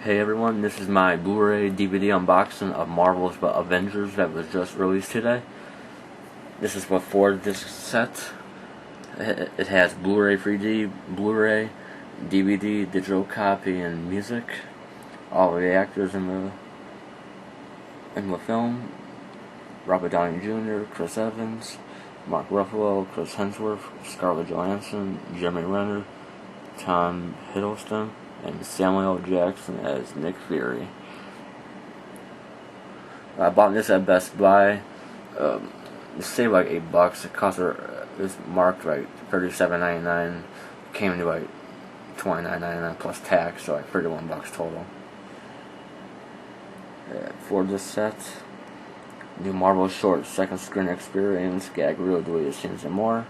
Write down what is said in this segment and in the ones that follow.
Hey everyone, this is my Blu-ray DVD unboxing of Marvel's Avengers that was just released today. This is a 4-disc set. It has Blu-ray 3D, Blu-ray, DVD, digital copy, and music. All the actors in the film: Robert Downey Jr., Chris Evans, Mark Ruffalo, Chris Hemsworth, Scarlett Johansson, Jeremy Renner, Tom Hiddleston, and Samuel L. Jackson as Nick Fury. I bought this at Best Buy. It saved like $8. It cost her. It was marked like $37.99. Came to like $29.99 plus tax, so like $31 total. For this set, new Marvel short, second screen experience, gag reel, deleted scenes, and more.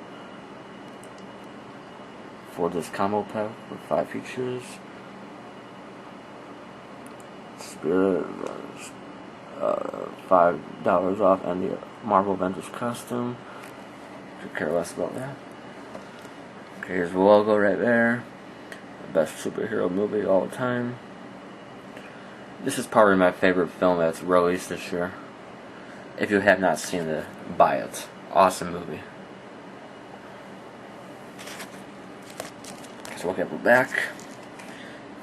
For this combo pack with 5 features. Spirit, $5 off, and the Marvel Avengers costume. Could care less about that. Okay, here's the logo right there. The best superhero movie of all time. This is probably my favorite film that's released this year. If you have not seen it, buy it. Awesome movie. So look at the back.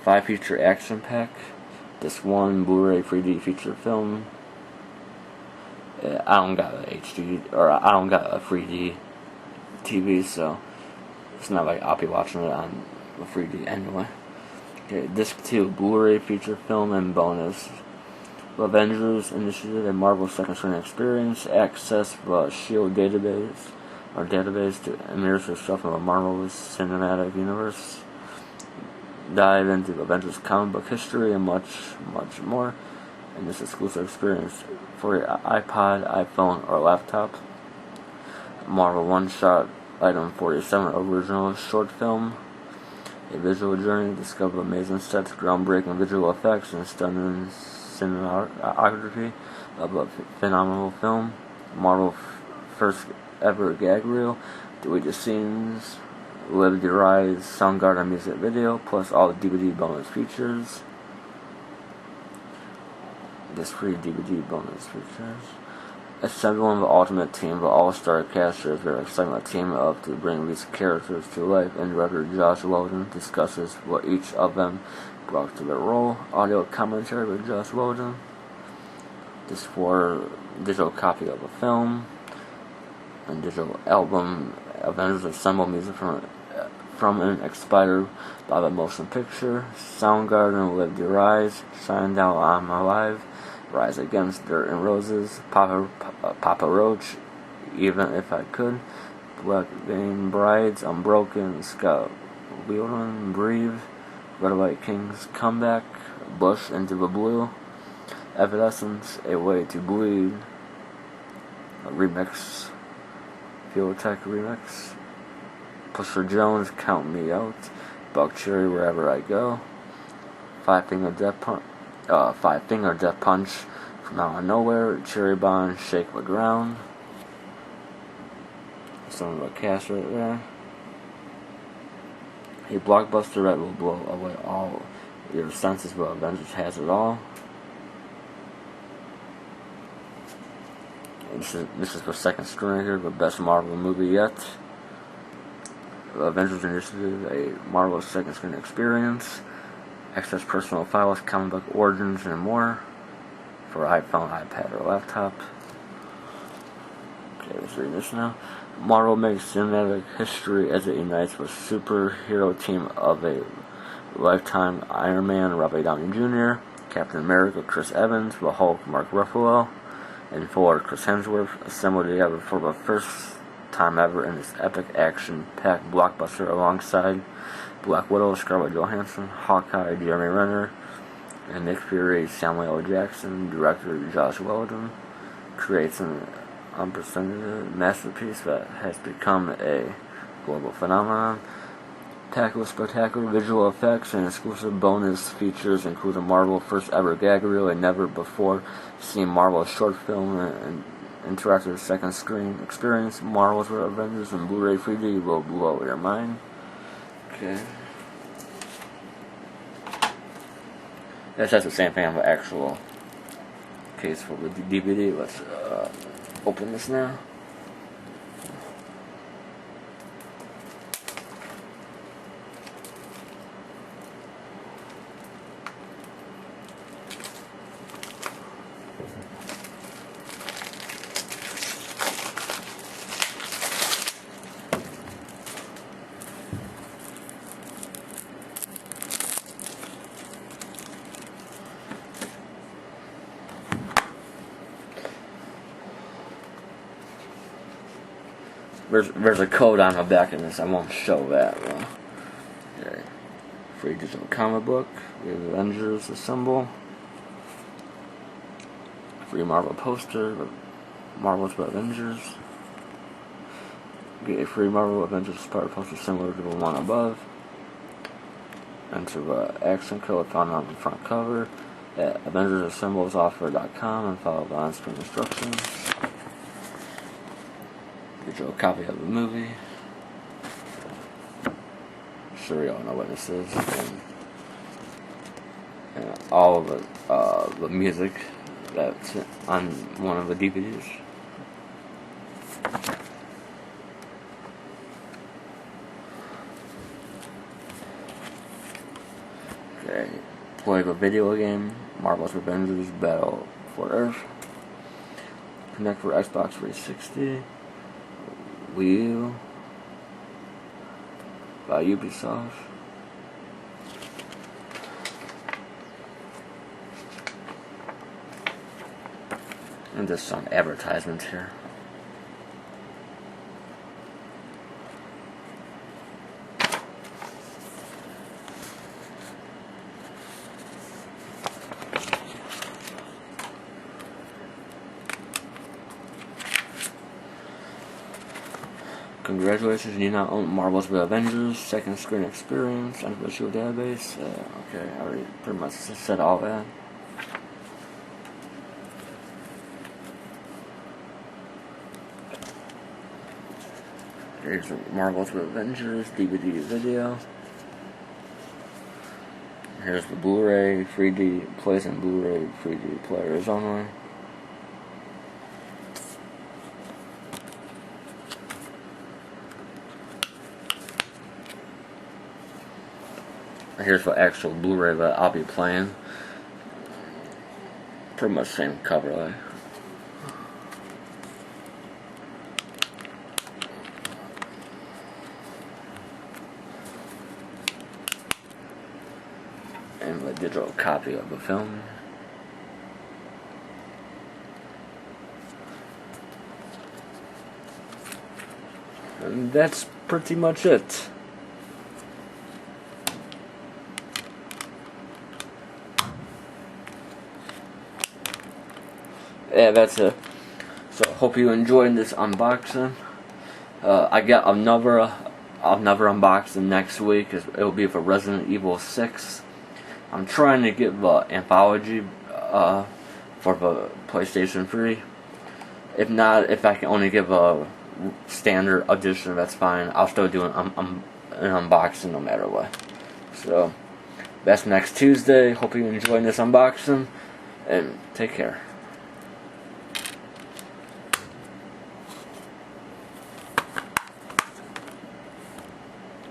5 feature action pack. This one Blu-ray 3D feature film. I don't got a HD, or I don't got a 3D TV, so it's not like I'll be watching it on the 3D anyway. Okay, disc 2 Blu-ray feature film and bonus. The Avengers Initiative and Marvel Second Screen Experience. Access the Shield database to immerse yourself in the Marvel Cinematic Universe. Dive into Avengers comic book history and much more in this exclusive experience for your iPod, iPhone, or laptop. Marvel One-Shot Item 47 Original Short Film. A visual journey, discover amazing sets, groundbreaking visual effects, and stunning cinematography of a phenomenal film. Marvel first ever gag reel, deleted scenes, Live Your Rise, Soundgarden music video, plus all the DVD bonus features. This free DVD bonus features. Assembling the ultimate team, the all-star cast shares their excitement team up to bring these characters to life, and director Josh Whedon discusses what each of them brought to their role. Audio commentary with Josh Whedon. This for digital copy of the film and digital album. Avengers Assemble music from and inspired by the motion picture. Soundgarden, Live Your Rise, Shine Down I'm Alive, Rise Against Dirt and Roses, Papa Roach, Even If I Could, Black Vein Brides, Unbroken, Scott Whelan, Breathe, Red Light Kings, Comeback, Bush Into the Blue, Evanescence, A Way to Bleed, a remix, Fuel Tech remix, Pusher Jones, Count Me Out, Buck Cherry, Wherever I Go, Five Finger Death Punch, From Out of Nowhere, Cherry Bomb, Shake the Ground. Some of the cast right there. A blockbuster that will blow away all your senses, but Avengers has it all. This is the second screen here, the best Marvel movie yet. The Avengers Initiative, a Marvel second screen experience. Access personal files, comic book origins, and more for iPhone, iPad, or laptop. Okay, let's read this now. Marvel makes cinematic history as it unites the superhero team of a lifetime: Iron Man, Robert Downey Jr., Captain America, Chris Evans, the Hulk, Mark Ruffalo, and Thor, Chris Hemsworth, assembled together for the first time ever in this epic action-packed blockbuster alongside Black Widow, Scarlett Johansson, Hawkeye, Jeremy Renner, and Nick Fury. Samuel L. Jackson, director Josh Whedon, creates an unprecedented masterpiece that has become a global phenomenon. Packed with spectacular visual effects and exclusive bonus features, including Marvel first ever gag reel, a never before seen Marvel short film, and interactive second screen experience. Marvel's Avengers and Blu-ray 3D will blow your mind. Okay. That's the same thing of an actual case for the DVD. Let's open this now. There's a code on the back of this. I won't show that. Okay. Free digital comic book. We have Avengers Assemble. Free Marvel poster. Marvel's Avengers. Get a free Marvel Avengers Spider poster similar to the one above. Enter the action code found on the front cover at AvengersAssemblesOffer.com and follow the on-screen instructions. Digital copy of the movie. Sure, you all know what this is. And all of the music that's on one of the DVDs. Okay, play the video game, Marvel's Avengers Battle for Earth. Connect for Xbox 360. Wii U by Ubisoft. And just some advertisements here. Congratulations, you now own Marvel's Avengers, second screen experience, and virtual database. Okay, I already pretty much said all that. Here's Marvel's Avengers DVD video. Here's the Blu-ray, 3D plays and Blu-ray 3D players only. Here's the actual Blu-ray that I'll be playing. Pretty much same cover, like. And a digital copy of the film. And that's pretty much it. Yeah, that's it. So hope you enjoyed this unboxing. I got another unboxing next week. It will be for Resident Evil 6. I'm trying to get the anthology for the PlayStation 3. If not, if I can only give a standard edition, that's fine. I'll still do an unboxing no matter what. So that's next Tuesday. Hope you enjoyed this unboxing, and take care.